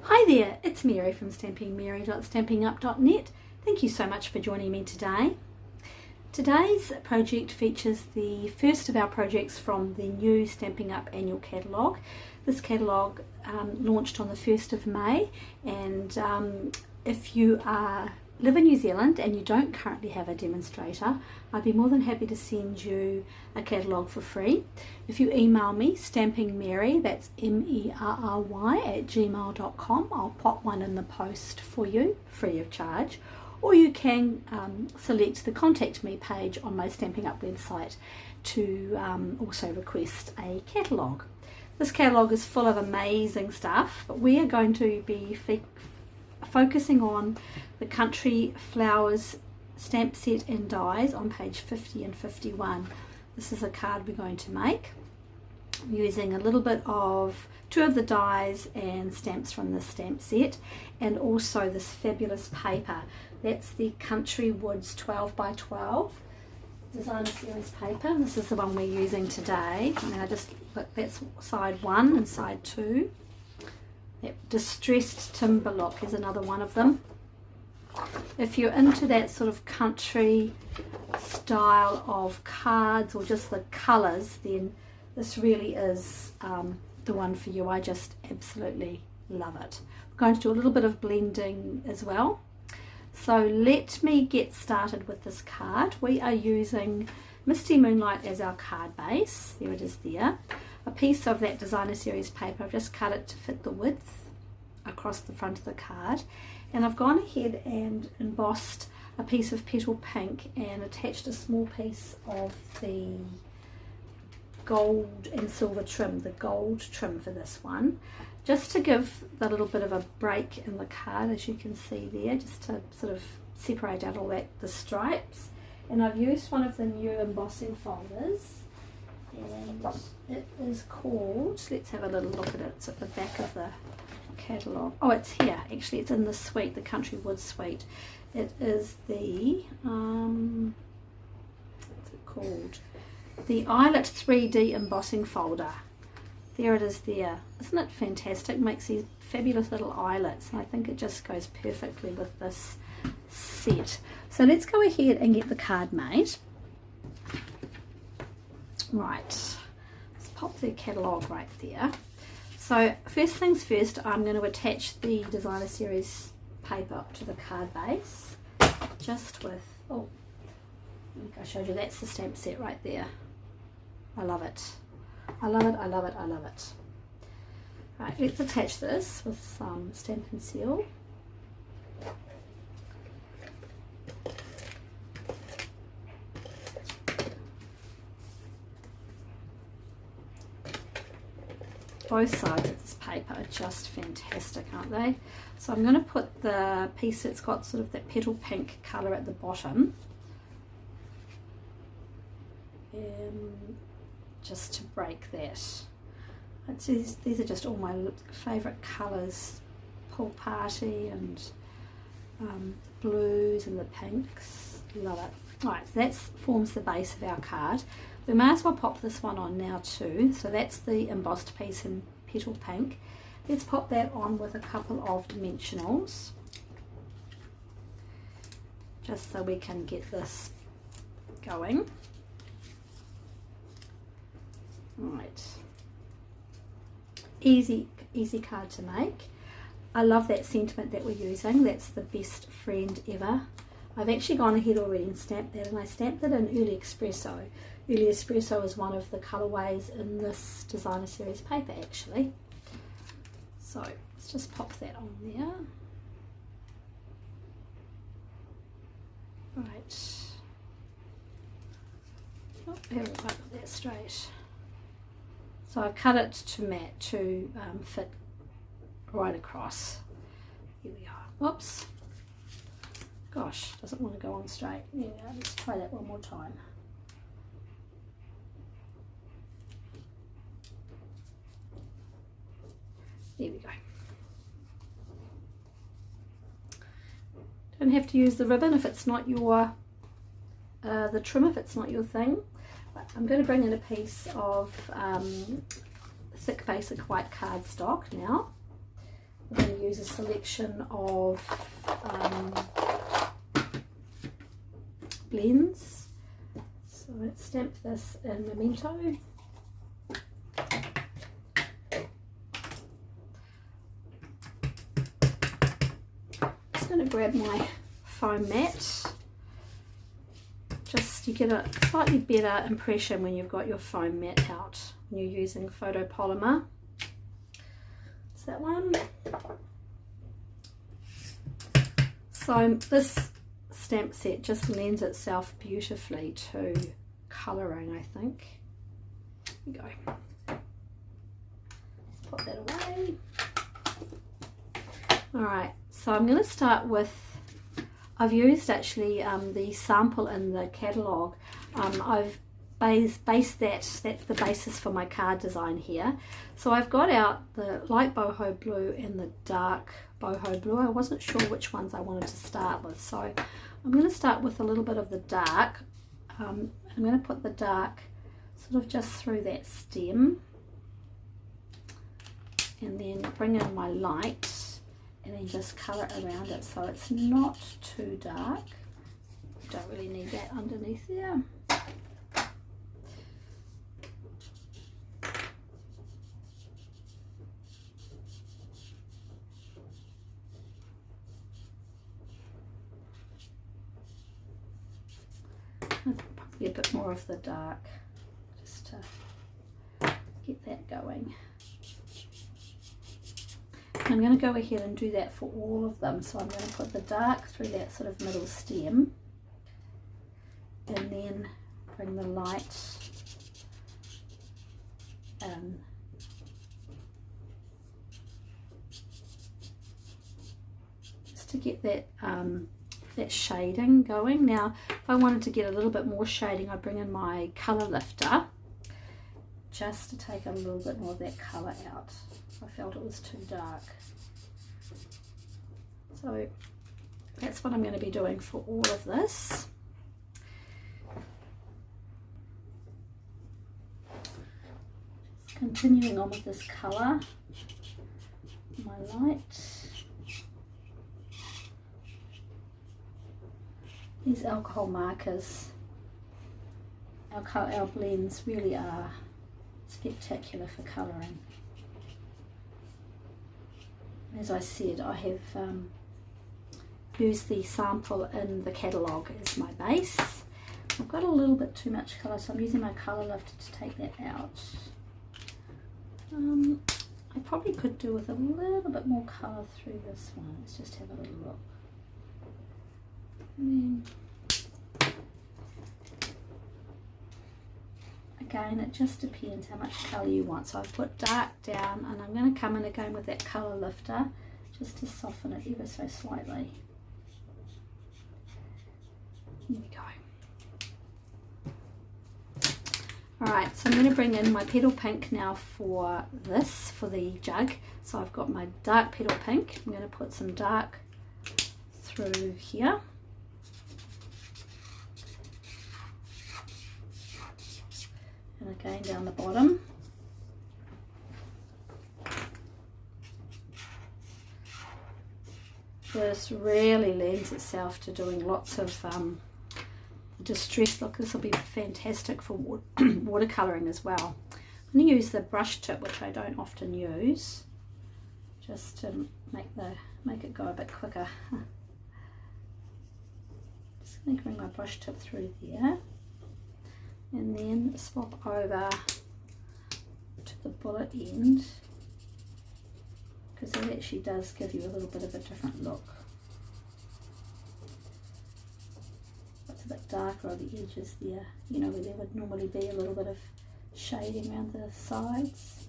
Hi there, it's Mary from stampingmerry.stampingup.net. Thank you so much for joining me today. Today's project features the first of our projects from the new Stampin' Up! Annual catalogue. This catalogue launched on the 1st of May, and if you live in New Zealand and you don't currently have a demonstrator, I'd be more than happy to send you a catalogue for free. If you email me, stampingmerry, that's MERRY @gmail.com, I'll pop one in the post for you, free of charge. Or you can select the Contact Me page on my Stampin' Up! Website to also request a catalogue. This catalogue is full of amazing stuff, but we are going to be focusing on the Country Flowers stamp set and dies on page 50 and 51. This is a card we're going to make using a little bit of two of the dies and stamps from the stamp set, and also this fabulous paper. That's the Country Woods 12x12 designer series paper. This is the one we're using today. And I just look, that's side 1 and side 2. That Distressed Timber look is another one of them. If you're into that sort of country style of cards or just the colours, then this really is the one for you. I just absolutely love it. We're going to do a little bit of blending as well. So let me get started with this card. We are using Misty Moonlight as our card base. There it is there. A piece of that designer series paper. I've just cut it to fit the width across the front of the card. And I've gone ahead and embossed a piece of Petal Pink and attached a small piece of the gold and silver trim, the gold trim for this one, just to give the little bit of a break in the card, as you can see there, just to sort of separate out all that, the stripes. And I've used one of the new embossing folders, and it is called, let's have a little look at it, it's at the back of the catalogue. Oh, it's here, actually it's in the suite, the Country Woods suite. It is the, what's it called? The Eyelet 3D embossing folder. There it is there. Isn't it fantastic? Makes these fabulous little eyelets, and I think it just goes perfectly with this set. So let's go ahead and get the card made. Right, let's pop the catalogue right there. So first things first, I'm going to attach the designer series paper to the card base, just with, oh, I think I showed you, that's the stamp set right there. I love it. I love it, I love it, I love it. Right, let's attach this with some Stampin' Seal. Both sides of this paper are just fantastic, aren't they? So I'm going to put the piece that's got sort of that Petal Pink colour at the bottom, just to break that. These are just all my favourite colours, Pool Party and blues and the pinks, love it. Alright, so that forms the base of our card. We may as well pop this one on now too. So that's the embossed piece in Petal Pink. Let's pop that on with a couple of dimensionals, just so we can get this going. Right, easy card to make. I love that sentiment that we're using. That's the best friend ever. I've actually gone ahead already and stamped that, and I stamped it in Early Espresso. Early Espresso is one of the colourways in this designer series paper actually. So let's just pop that on there. Right. Oh, here we go, put that straight. So I've cut it to fit right across. Here we go. Oops. Gosh, doesn't want to go on straight. Yeah, let's try that one more time. There we go. Don't have to use the ribbon if it's not your, the trim if it's not your thing. But I'm going to bring in a piece of thick basic white cardstock now. We're going to use a selection of blends. So let's stamp this in Memento. Just going to grab my foam mat. Just, you get a slightly better impression when you've got your foam mat out when you're using photopolymer. It's that one. So this stamp set just lends itself beautifully to colouring, I think. There we go. Let's put that away. Alright, so I'm going to start with, I've used actually the sample in the catalogue. I've based that's the basis for my card design here. So I've got out the light boho blue and the dark boho blue. I wasn't sure which ones I wanted to start with, so I'm going to start with a little bit of the dark. I'm going to put the dark sort of just through that stem, and then bring in my light and then just colour around it so it's not too dark. Don't really need that underneath there. Probably a bit more of the dark just to get that going. I'm going to go ahead and do that for all of them. So I'm going to put the dark through that sort of middle stem, and then bring the light in. Just to get that that shading going. Now if I wanted to get a little bit more shading, I'd bring in my colour lifter just to take a little bit more of that colour out. I felt it was too dark. So that's what I'm going to be doing for all of this. Just continuing on with this colour, my light. These alcohol markers, our blends really are spectacular for colouring. As I said, I have used the sample in the catalogue as my base. I've got a little bit too much colour, so I'm using my colour lifter to take that out. I probably could do with a little bit more colour through this one. Let's just have a little look. And then, again, it just depends how much colour you want. So I've put dark down, and I'm going to come in again with that colour lifter just to soften it ever so slightly. Here we go. Alright, so I'm going to bring in my petal pink now for this, for the jug. So I've got my dark petal pink. I'm going to put some dark through here. And again down the bottom. This really lends itself to doing lots of distress look. This will be fantastic for watercolouring as well. I'm going to use the brush tip, which I don't often use, just to make it go a bit quicker. Just going to bring my brush tip through there, and then swap over to the bullet end, because it actually does give you a little bit of a different look. It's a bit darker on the edges there, you know, where there would normally be a little bit of shading around the sides.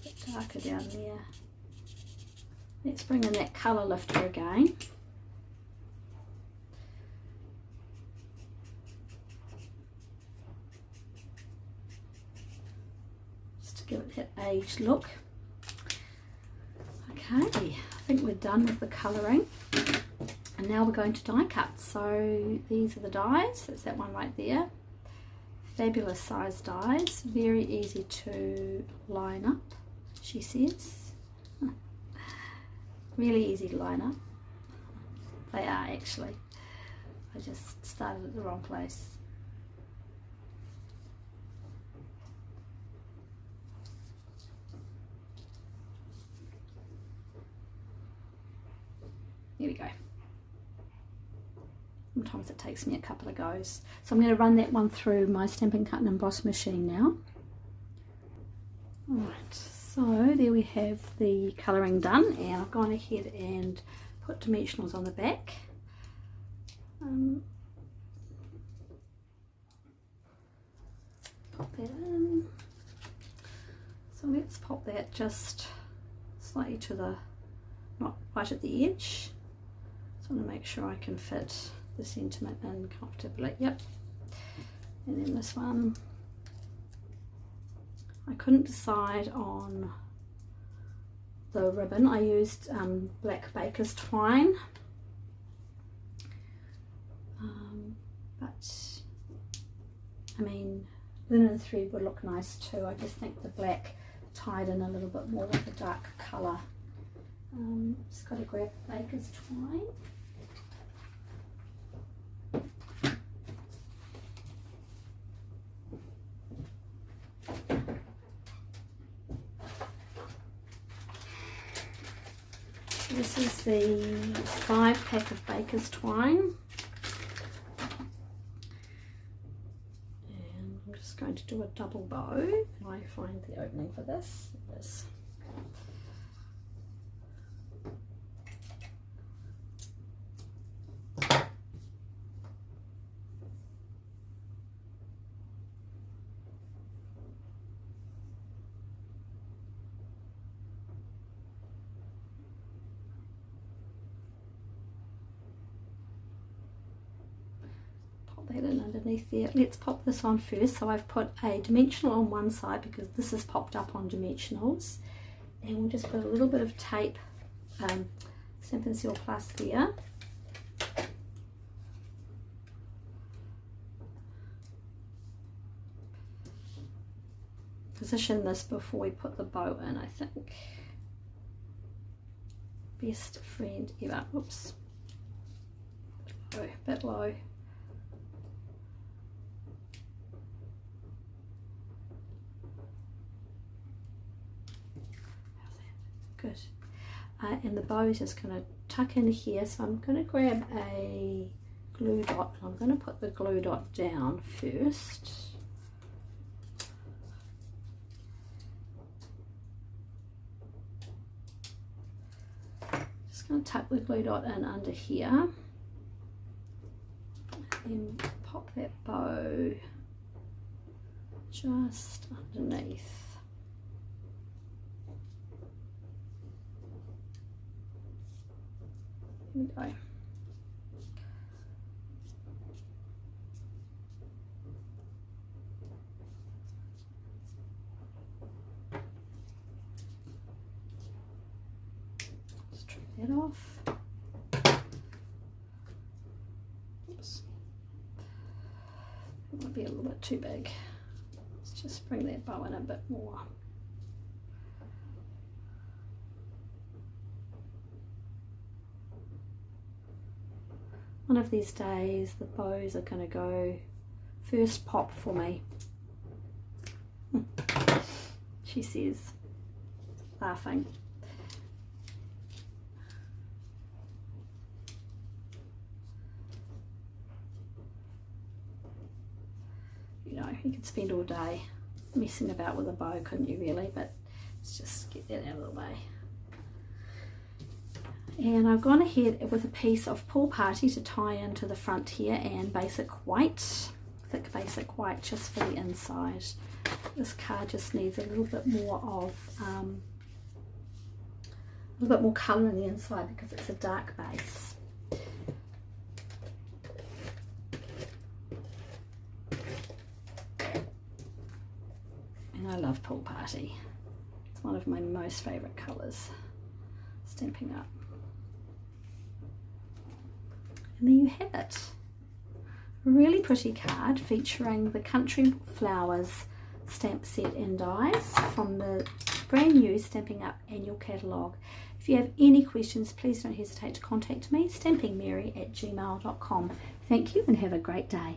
A bit darker down there. Let's bring in that colour lifter again. Just to give it that aged look. Okay, I think we're done with the colouring, and now we're going to die cut. So these are the dies. That's that one right there. fabulous size dies, very easy to line up, she says. Really easy to line up. They are actually. I just started at the wrong place. There we go. Sometimes it takes me a couple of goes. So I'm going to run that one through my Stampin' Cut and Emboss machine now. Alright, so there we have the colouring done, and I've gone ahead and put dimensionals on the back. Pop that in. So let's pop that just slightly to the, not right at the edge. Just want to make sure I can fit the sentiment in comfortably. Yep. And then this one, I couldn't decide on the ribbon. I used black baker's twine, but I mean linen thread would look nice too. I just think the black tied in a little bit more with a dark colour. Just got to grab baker's twine. This is the 5-pack of baker's twine, and I'm just going to do a double bow. I find the opening for this. That in underneath there. Let's pop this on first. So I've put a dimensional on one side because this is popped up on dimensionals, and we'll just put a little bit of tape, Stampin' Seal Plus there. Position this before we put the bow in, I think. Best friend ever. Oops. Bit low. Good. And the bow is just going to tuck in here, so I'm going to grab a glue dot, and I'm going to put the glue dot down first. Just going to tuck the glue dot in under here, and then pop that bow just underneath. Here we go. Just trim that off. Oops. It might be a little bit too big. Let's just bring that bow in a bit more. One of these days the bows are going to go first pop for me, she says, laughing. You know, you could spend all day messing about with a bow, couldn't you really? But let's just get that out of the way. And I've gone ahead with a piece of Pool Party to tie into the front here, and basic white, thick basic white, just for the inside. This card just needs a little bit more of, a little bit more colour in the inside because it's a dark base. And I love Pool Party. It's one of my most favourite colours, Stampin' Up. And there you have it. A really pretty card featuring the Country Flowers stamp set and dies from the brand new Stamping Up annual catalogue. If you have any questions, please don't hesitate to contact me, stampingmerry@gmail.com. Thank you and have a great day.